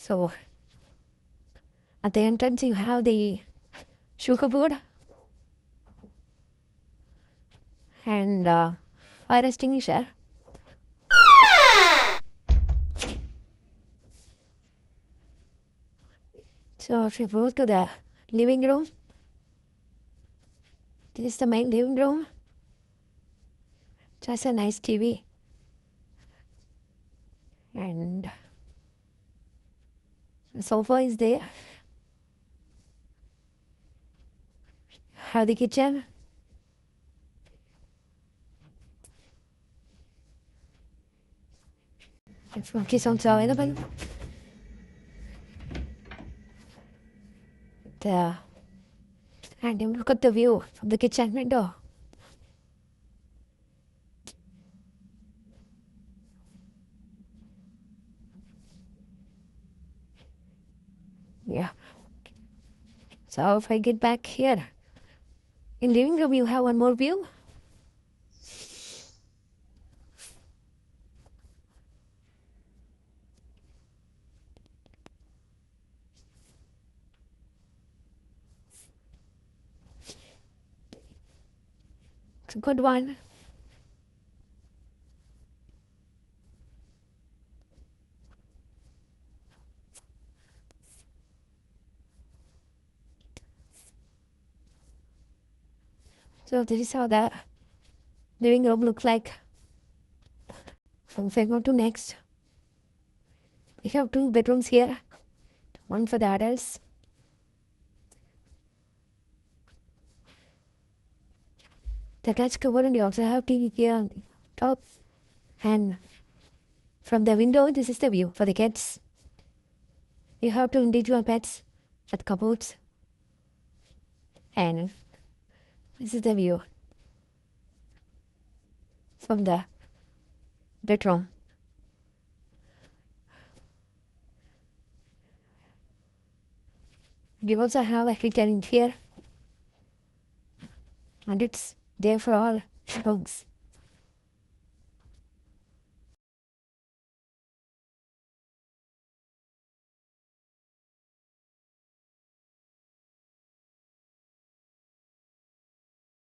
So at the entrance you have the sugar board and fire extinguisher. So if you go to the living room, this is the main living room. Just a nice TV. And the sofa is there. Have the kitchen. And smoky sounds available. And look at the view from the kitchen window. Yeah. So if I get back here, in living room you have one more view. It's a good one. So this is how the living room looks like. So if I go to next, we have 2 bedrooms here. One for the adults. The attached cupboard, and you also have TV here on the top. And from the window, this is the view for the kids. You have 2 individual beds at cupboards. And this is the view from the bedroom. You also have a heater in here. And it's there for all dogs.